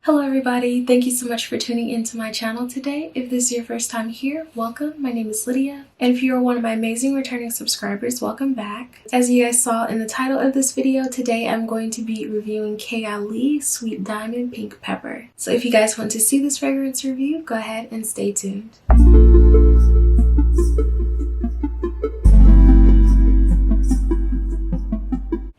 Hello everybody, thank you so much for tuning into my channel today. If this is your first time here, welcome. My name is Lydia, and if you are one of my amazing returning subscribers, welcome back. As you guys saw in the title of this video, today I'm going to be reviewing Kayali Sweet Diamond Pink Pepper. So if you guys want to see this fragrance review, go ahead and stay tuned.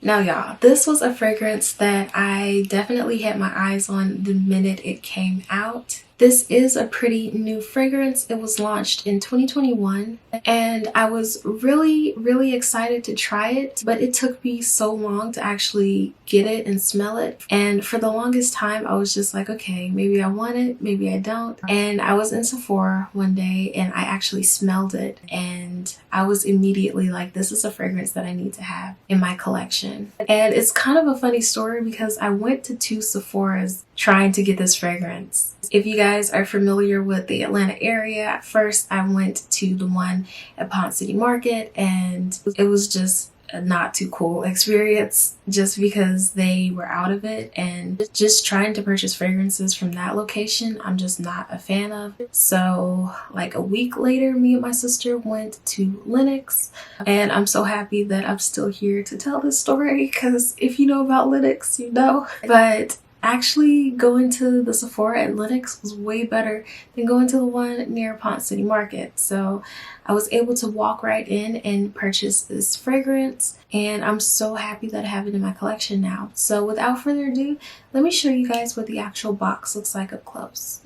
Now y'all, this was a fragrance that I definitely had my eyes on the minute it came out. This is a pretty new fragrance. It was launched in 2021 and I was really excited to try it, but it took me so long to actually get it and smell it. And for the longest time, I was just like, okay, maybe I want it, maybe I don't. And I was in Sephora one day and I actually smelled it and I was immediately like, this is a fragrance that I need to have in my collection. And it's kind of a funny story because I went to two Sephoras trying to get this fragrance. If you guys are familiar with the Atlanta area, at first I went to the one at Ponce City Market and it was just a not too cool experience just because they were out of it, and just trying to purchase fragrances from that location I'm just not a fan of. So like a week later, me and my sister went to Lenox, and I'm so happy that I'm still here to tell this story because if you know about Lenox, you know. But actually going to the Sephora at Lenox was way better than going to the one near Ponce City Market. So I was able to walk right in and purchase this fragrance, and I'm so happy that I have it in my collection now. So without further ado, let me show you guys what the actual box looks like up close.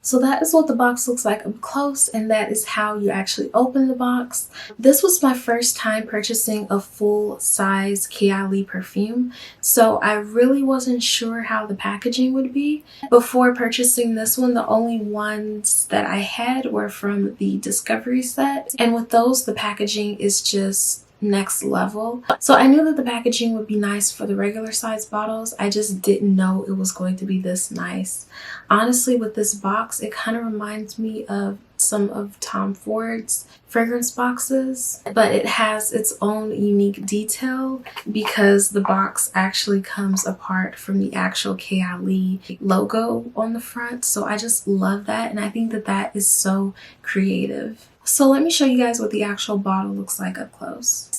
So that is what the box looks like up close, and that is how you actually open the box. This was my first time purchasing a full-size Kayali perfume, so I really wasn't sure how the packaging would be. Before purchasing this one, the only ones that I had were from the Discovery set, and with those, the packaging is just next level. So I knew that the packaging would be nice for the regular size bottles. I just didn't know it was going to be this nice. Honestly, with this box, it kind of reminds me of some of Tom Ford's fragrance boxes, but it has its own unique detail because the box actually comes apart from the actual Kayali logo on the front. So I just love that, and I think that that is so creative. So let me show you guys what the actual bottle looks like up close.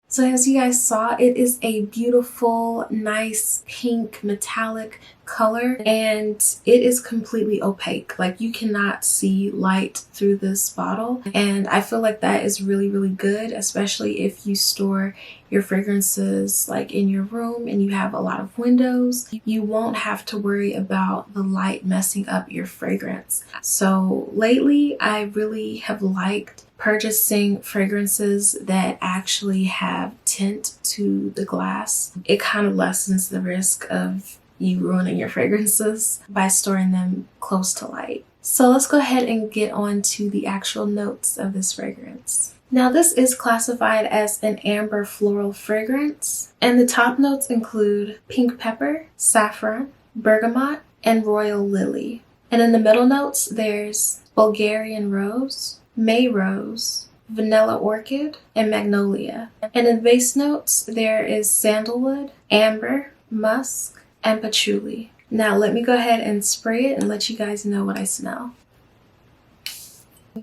So as you guys saw, it is a beautiful, nice pink metallic color, and it is completely opaque. Like, you cannot see light through this bottle, and I feel like that is really good, especially if you store your fragrances like in your room and you have a lot of windows. You won't have to worry about the light messing up your fragrance. So lately I really have liked purchasing fragrances that actually have tint to the glass. It kind of lessens the risk of you ruining your fragrances by storing them close to light. So let's go ahead and get on to the actual notes of this fragrance. Now this is classified as an amber floral fragrance, and the top notes include pink pepper, saffron, bergamot, and royal lily. And in the middle notes there's Bulgarian rose, May rose, vanilla orchid, and magnolia. And in the base notes there is sandalwood, amber, musk, and patchouli. Now let me go ahead and spray it and let you guys know what I smell.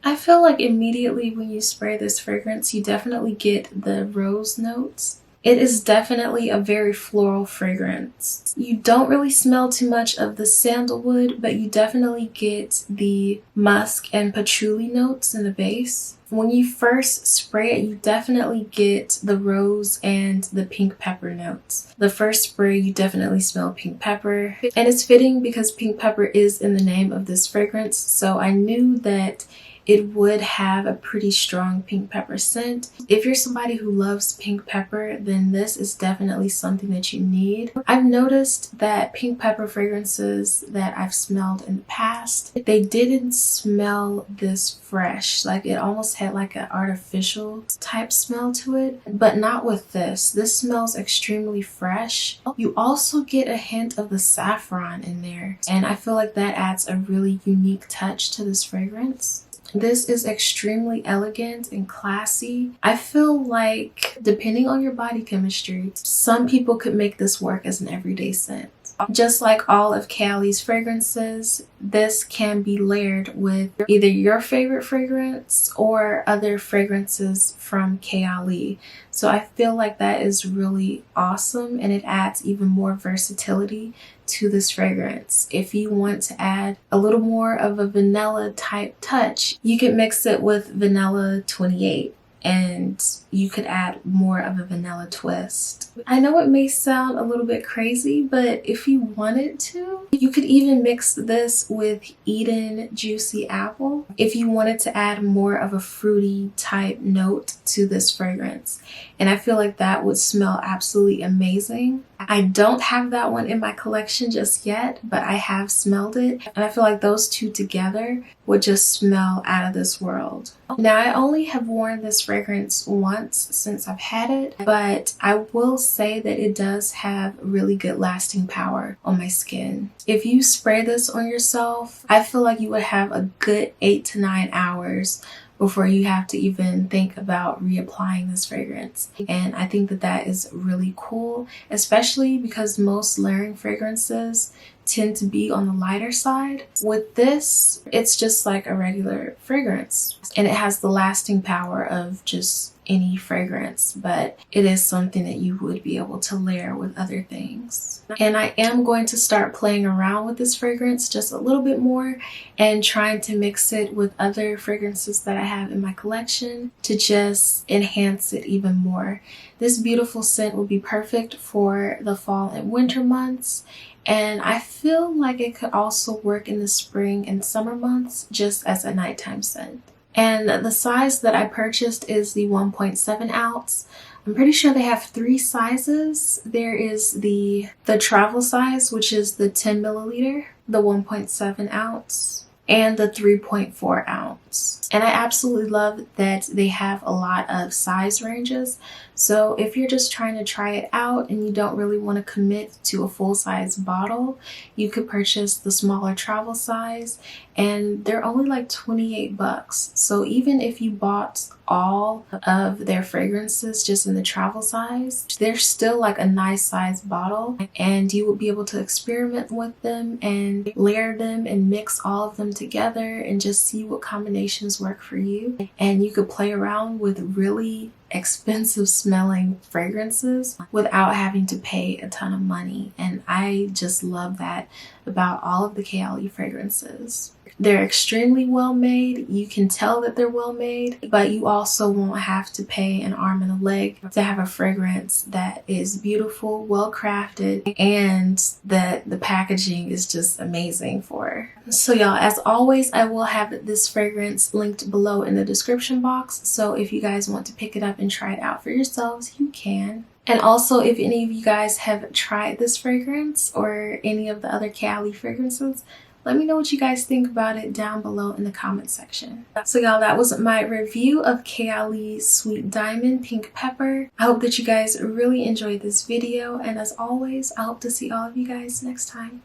I feel like immediately when you spray this fragrance, you definitely get the rose notes. It is definitely a very floral fragrance. You don't really smell too much of the sandalwood, but you definitely get the musk and patchouli notes in the base. When you first spray it, you definitely get the rose and the pink pepper notes. The first spray, you definitely smell pink pepper, and it's fitting because pink pepper is in the name of this fragrance, so I knew that it would have a pretty strong pink pepper scent. If you're somebody who loves pink pepper, then this is definitely something that you need. I've noticed that pink pepper fragrances that I've smelled in the past, they didn't smell this fresh. Like it almost had like an artificial type smell to it, but not with this. This smells extremely fresh. You also get a hint of the saffron in there, and I feel like that adds a really unique touch to this fragrance. This is extremely elegant and classy. I feel like depending on your body chemistry, some people could make this work as an everyday scent. Just like all of Kayali's fragrances, this can be layered with either your favorite fragrance or other fragrances from Kayali. So I feel like that is really awesome, and it adds even more versatility to this fragrance. If you want to add a little more of a vanilla type touch, you can mix it with vanilla 28. And you could add more of a vanilla twist. I know it may sound a little bit crazy, but if you wanted to, you could even mix this with Eden Juicy Apple if you wanted to add more of a fruity type note to this fragrance. And I feel like that would smell absolutely amazing. I don't have that one in my collection just yet, but I have smelled it, and I feel like those two together would just smell out of this world. Now, I only have worn this fragrance once since I've had it, but I will say that it does have really good lasting power on my skin. If you spray this on yourself, I feel like you would have a good 8 to 9 hours before you have to even think about reapplying this fragrance. And I think that that is really cool, especially because most layering fragrances tend to be on the lighter side. With this, it's just like a regular fragrance, and it has the lasting power of just any fragrance, but it is something that you would be able to layer with other things. And I am going to start playing around with this fragrance just a little bit more and trying to mix it with other fragrances that I have in my collection to just enhance it even more. This beautiful scent will be perfect for the fall and winter months, and I feel like it could also work in the spring and summer months just as a nighttime scent. And the size that I purchased is the 1.7 ounce. I'm pretty sure they have 3 sizes. There is the travel size, which is the 10 milliliter, the 1.7 ounce, and the 3.4 ounce. And I absolutely love that they have a lot of size ranges. So if you're just trying to try it out and you don't really want to commit to a full-size bottle, you could purchase the smaller travel size, and they're only like 28 bucks. So even if you bought all of their fragrances just in the travel size, they're still like a nice size bottle, and you will be able to experiment with them and layer them and mix all of them together and just see what combinations work for you. And you could play around with really expensive smelling fragrances without having to pay a ton of money. And I just love that about all of the Kayali fragrances. They're extremely well made. You can tell that they're well made, but you also won't have to pay an arm and a leg to have a fragrance that is beautiful, well crafted, and that the packaging is just amazing for. So y'all, as always, I will have this fragrance linked below in the description box. So if you guys want to pick it up and try it out for yourselves, you can. And also, if any of you guys have tried this fragrance or any of the other Kayali fragrances, let me know what you guys think about it down below in the comment section. So y'all, that was my review of Kayali Sweet Diamond Pink Pepper. I hope that you guys really enjoyed this video, and as always, I hope to see all of you guys next time.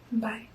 Bye.